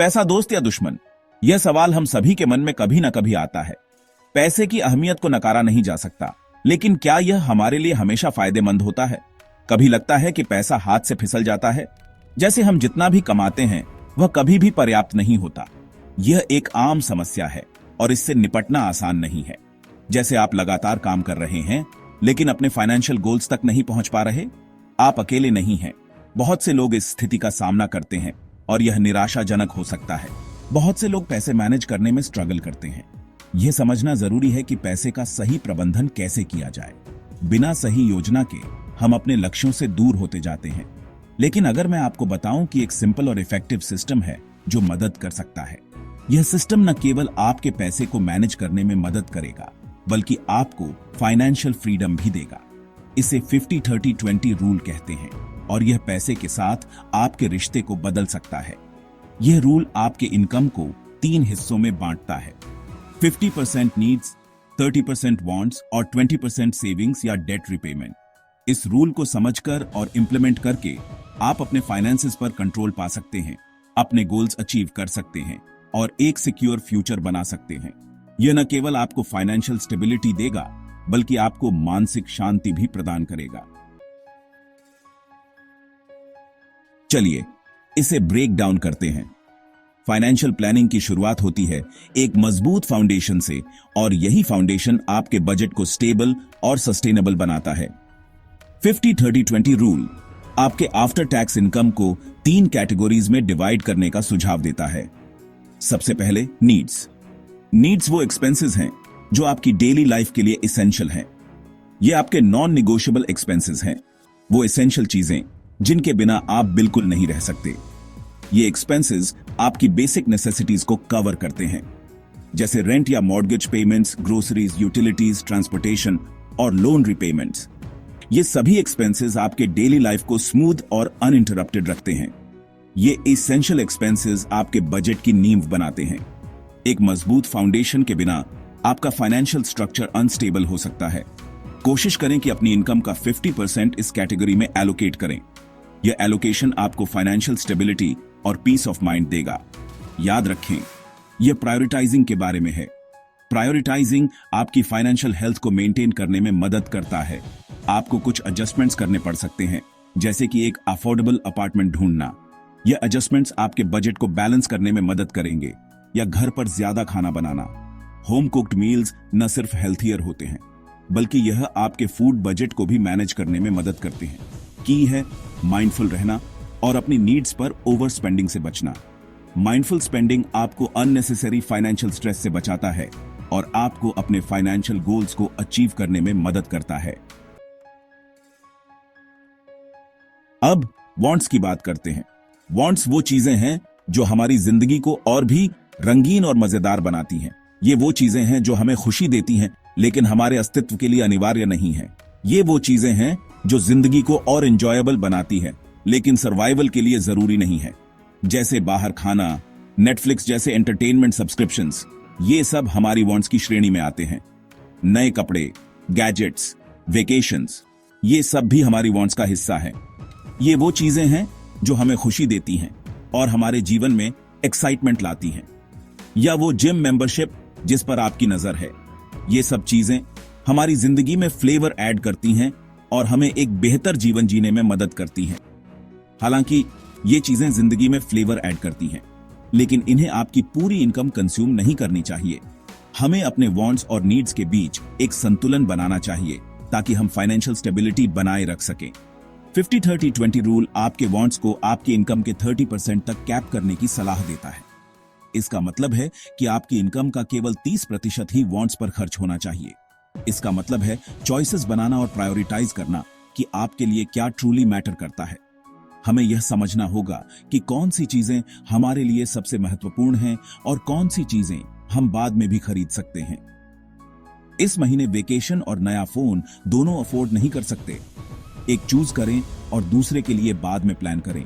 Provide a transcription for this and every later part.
पैसा दोस्त या दुश्मन? यह सवाल हम सभी के मन में कभी न कभी आता है। पैसे की अहमियत को नकारा नहीं जा सकता, लेकिन क्या यह हमारे लिए हमेशा फायदेमंद होता है? कभी लगता है कि पैसा हाथ से फिसल जाता है, जैसे हम जितना भी कमाते हैं वह कभी भी पर्याप्त नहीं होता। यह एक आम समस्या है और इससे निपटना आसान नहीं है। जैसे आप लगातार काम कर रहे हैं लेकिन अपने फाइनेंशियल गोल्स तक नहीं पहुंच पा रहे। आप अकेले नहीं हैं, बहुत से लोग इस स्थिति का सामना करते हैं और यह निराशाजनक हो सकता है। बहुत से लोग पैसे मैनेज करने में स्ट्रगल करते हैं। यह समझना जरूरी है कि पैसे का सही प्रबंधन कैसे किया जाए। बिना सही योजना के हम अपने लक्ष्यों से दूर होते जाते हैं। लेकिन अगर मैं आपको बताऊं कि एक सिंपल और इफेक्टिव सिस्टम है जो मदद कर सकता है। यह सिस्टम न केवल आपके पैसे को मैनेज करने में मदद करेगा, बल्कि आपको फाइनेंशियल फ्रीडम भी देगा। इसे 50-30-20 रूल कहते हैं और यह पैसे के साथ आपके रिश्ते को बदल सकता है। यह रूल आपके इनकम को 3 हिस्सों में बांटता है: 50% नीड्स, 30% वांट्स और 20% सेविंग्स या डेट रिपेमेंट। इस रूल को समझकर और इंप्लीमेंट करके आप अपने फाइनेंसेस पर कंट्रोल पा सकते हैं, अपने गोल्स अचीव कर सकते हैं और एक सिक्योर फ्यूचर बना सकते हैं। यह न केवल आपको फाइनेंशियल स्टेबिलिटी देगा, बल्कि आपको मानसिक शांति भी प्रदान करेगा। चलिए इसे ब्रेक डाउन करते हैं। फाइनेंशियल प्लानिंग की शुरुआत होती है एक मजबूत फाउंडेशन से, और यही फाउंडेशन आपके बजट को स्टेबल और सस्टेनेबल बनाता है। 50-30-20 रूल आपके आफ्टर टैक्स इनकम को 3 कैटेगरीज में डिवाइड करने का सुझाव देता है। सबसे पहले नीड्स। नीड्स वो एक्सपेंसेस हैं जो आपकी डेली लाइफ के लिए इसेंशियल हैं। ये आपके नॉन निगोशिएबल एक्सपेंसेस हैं, वो इसेंशियल चीजें जिनके बिना आप बिल्कुल नहीं रह सकते। ये एक्सपेंसेस आपकी बेसिक नेसेसिटीज को कवर करते हैं, जैसे रेंट या mortgage payments, groceries, utilities, transportation और लोन रिपेमेंट्स। ये सभी एक्सपेंसेस आपके डेली लाइफ को स्मूथ और अनइंटरप्टेड रखते हैं। ये इसेंशियल एक्सपेंसेस आपके बजट की नींव बनाते हैं। एक मजबूत फाउंडेशन के बिना आपका फाइनेंशियल स्ट्रक्चर अनस्टेबल हो सकता है। कोशिश करें कि अपनी इनकम का 50% इस कैटेगरी में एलोकेट करें। यह एलोकेशन आपको फाइनेंशियल स्टेबिलिटी और पीस ऑफ माइंड देगा। याद रखें, यह प्रायोरिटाइजिंग के बारे में है। प्रायोरिटाइजिंग आपकी फाइनेंशियल हेल्थ को मेंटेन करने में मदद करता है। आपको कुछ एडजस्टमेंट्स करने पड़ सकते हैं, जैसे कि एक अफोर्डेबल अपार्टमेंट ढूंढना। यह एडजस्टमेंट्स आपके बजट को बैलेंस करने में मदद करेंगे, या घर पर ज्यादा खाना बनाना। होम कुक्ड मील्स न सिर्फ हेल्थियर होते हैं, बल्कि यह आपके फूड बजट को भी मैनेज करने में मदद करते हैं। की है माइंडफुल रहना और अपनी नीड्स पर ओवर स्पेंडिंग से बचना। माइंडफुल स्पेंडिंग आपको अननेसेसरी फाइनेंशियल स्ट्रेस से बचाता है और आपको अपने फाइनेंशियल गोल्स को अचीव करने में मदद करता है। अब वांट्स की बात करते हैं। वांट्स वो चीजें हैं जो हमारी जिंदगी को और भी रंगीन और मजेदार बनाती हैं। ये वो चीजें हैं जो हमें खुशी देती हैं, लेकिन हमारे अस्तित्व के लिए अनिवार्य नहीं है। ये वो चीजें हैं जो जिंदगी को और एंजॉयबल बनाती है, लेकिन सर्वाइवल के लिए जरूरी नहीं है। जैसे बाहर खाना, नेटफ्लिक्स जैसे एंटरटेनमेंट सब्सक्रिप्शंस, ये सब हमारी वांट्स की श्रेणी में आते हैं। नए कपड़े, गैजेट्स, वेकेशंस, ये सब भी हमारी वांट्स का हिस्सा है। ये वो चीजें हैं जो हमें खुशी देती हैं और हमारे जीवन में एक्साइटमेंट लाती हैं। या वो जिम मेंबरशिप जिस पर आपकी नजर है। ये सब चीजें हमारी जिंदगी में फ्लेवर ऐड करती हैं और हमें एक बेहतर जीवन जीने में मदद करती हैं। हालांकि ये चीजें जिंदगी में फ्लेवर ऐड करती हैं, लेकिन इन्हें आपकी पूरी इनकम कंज्यूम नहीं करनी चाहिए। हमें अपने वांट्स और नीड्स के बीच एक संतुलन बनाना चाहिए, ताकि हम फाइनेंशियल स्टेबिलिटी बनाए रख सकें। 50-30-20 रूल आपके वांट्स को आपकी इनकम के 30% तक कैप करने की सलाह देता है। इसका मतलब है कि आपकी इनकम का केवल 30% ही वांट्स पर खर्च होना चाहिए। इसका मतलब है चॉइसेस बनाना और प्रायोरिटाइज करना कि आपके लिए क्या ट्रूली मैटर करता है। हमें यह समझना होगा कि कौन सी चीजें हमारे लिए सबसे महत्वपूर्ण हैं और कौन सी चीजें हम बाद में भी खरीद सकते हैं। इस महीने वेकेशन और नया फोन दोनों अफोर्ड नहीं कर सकते। एक चूज करें और दूसरे के लिए बाद में प्लान करें।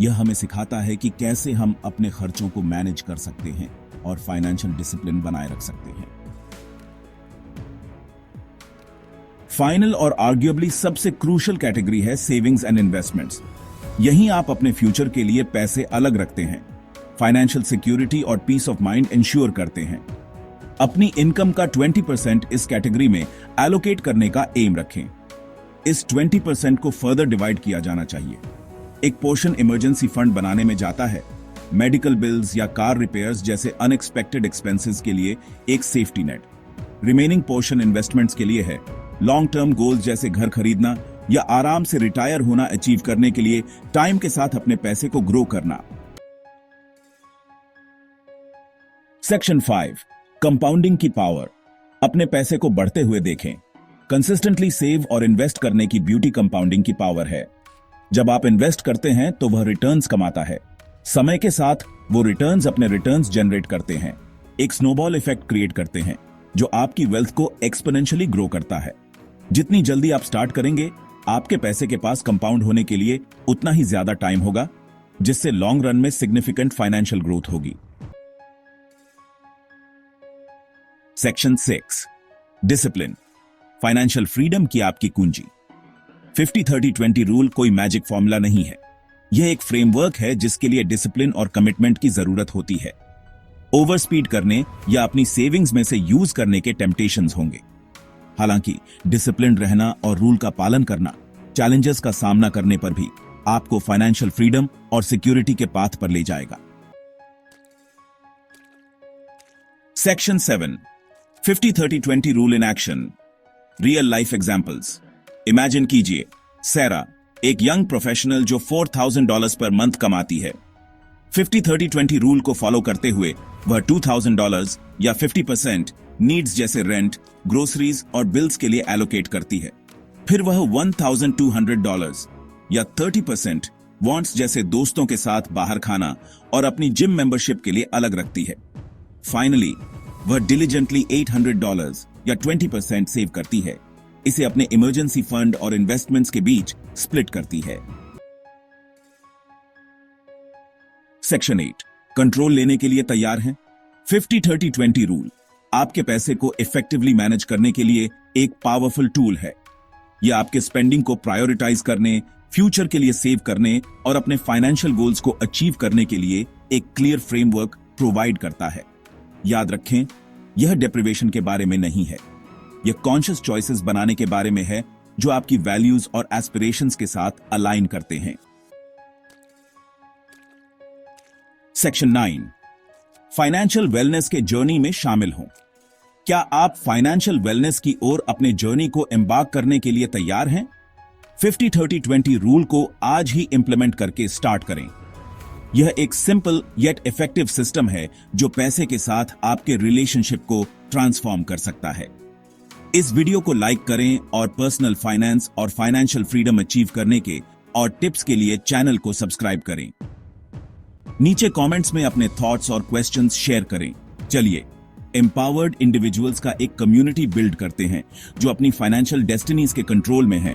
यह हमें सिखाता है कि कैसे हम अपने खर्चों को मैनेज कर सकते हैं और फाइनेंशियल डिसिप्लिन बनाए रख सकते हैं। फाइनल और आर्ग्युएबली सबसे क्रूशियल कैटेगरी है सेविंग्स एंड इन्वेस्टमेंट्स। यहीं आप अपने फ्यूचर के लिए पैसे अलग रखते हैं। फाइनेंशियल सिक्योरिटी और पीस ऑफ माइंड इंश्योर करते हैं। अपनी इनकम का 20% इस कैटेगरी में एलोकेट करने का एम रखें। इस 20% को फर्दर डिवाइड किया जाना चाहिए। एक पोर्शन इमरजेंसी फंड बनाने में जाता है, मेडिकल बिल्स या कार रिपेयर्स जैसे अनएक्सपेक्टेड एक्सपेंसेस के लिए एक safety net. Remaining portion investments के लिए है, लॉन्ग टर्म गोल्स जैसे घर खरीदना या आराम से रिटायर होना अचीव करने के लिए टाइम के साथ अपने पैसे को ग्रो करना। सेक्शन 5, कंपाउंडिंग की पावर। अपने पैसे को बढ़ते हुए देखें। कंसिस्टेंटली सेव और इन्वेस्ट करने की ब्यूटी कंपाउंडिंग की पावर है। जब आप इन्वेस्ट करते हैं तो वह रिटर्न्स कमाता है। समय के साथ वो रिटर्न्स अपने रिटर्न्स जनरेट करते हैं, एक स्नोबॉल इफेक्ट क्रिएट करते हैं जो आपकी वेल्थ को एक्सपोनेंशियली ग्रो करता है। जितनी जल्दी आप स्टार्ट करेंगे, आपके पैसे के पास कंपाउंड होने के लिए उतना ही ज्यादा टाइम होगा, जिससे लॉन्ग रन में सिग्निफिकेंट फाइनेंशियल ग्रोथ होगी। Section 6, discipline. फाइनेंशियल फ्रीडम की आपकी कुंजी। 50-30-20 रूल कोई मैजिक फॉर्मूला नहीं है। यह एक फ्रेमवर्क है जिसके लिए डिसिप्लिन और कमिटमेंट की जरूरत होती है। ओवर स्पीड करने या अपनी सेविंग्स में से यूज करने के टेम्पटेशंस होंगे। हालांकि डिसिप्लिन रहना और रूल का पालन करना चैलेंजेस का सामना करने पर भी आपको फाइनेंशियल फ्रीडम और सिक्योरिटी के पाथ पर ले जाएगा। Section 7, 50-30-20 rule in action. Real life examples. Imagine कीजिए, सैरा एक यंग प्रोफेशनल जो $4,000 पर मंथ कमाती है। 50-30-20 रूल को फॉलो करते हुए वह $2,000 या 50% नीड्स जैसे रेंट, ग्रोसरीज और बिल्स के लिए एलोकेट करती है। फिर वह $1,200 या 30% वांट्स जैसे दोस्तों के साथ बाहर खाना और अपनी जिम मेंबरशिप के लिए अलग रखती है। फाइनली वह डिलिजेंटली $800 या 20% सेव करती है। इसे अपने इमरजेंसी फंड और इन्वेस्टमेंट्स के बीच स्प्लिट करती है। सेक्शन 8, कंट्रोल लेने के लिए तैयार हैं? 50-30-20 रूल आपके पैसे को इफेक्टिवली मैनेज करने के लिए एक पावरफुल टूल है। यह आपके स्पेंडिंग को प्रायोरिटाइज करने, फ्यूचर के लिए सेव करने और अपने फाइनेंशियल गोल्स को अचीव करने के लिए एक क्लियर फ्रेमवर्क प्रोवाइड करता है। याद रखें, यह डेप्रिवेशन के बारे में नहीं है। यह कॉन्शियस चॉइसेस बनाने के बारे में है जो आपकी वैल्यूज और एस्पिरेशंस के साथ अलाइन करते हैं। सेक्शन 9, फाइनेंशियल वेलनेस के जर्नी में शामिल हों। क्या आप फाइनेंशियल वेलनेस की ओर अपने जर्नी को एम्बार्क करने के लिए तैयार हैं? 50-30-20 रूल को आज ही इंप्लीमेंट करके स्टार्ट करें। यह एक सिंपल येट इफेक्टिव सिस्टम है जो पैसे के साथ आपके रिलेशनशिप को ट्रांसफॉर्म कर सकता है। इस वीडियो को लाइक करें और पर्सनल फाइनेंस और फाइनेंशियल फ्रीडम अचीव करने के और टिप्स के लिए चैनल को सब्सक्राइब करें। नीचे कमेंट्स में अपने थॉट्स और क्वेश्चंस शेयर करें। चलिए एम्पावर्ड इंडिविजुअल्स का एक कम्युनिटी बिल्ड करते हैं जो अपनी फाइनेंशियल डेस्टिनीज के कंट्रोल में है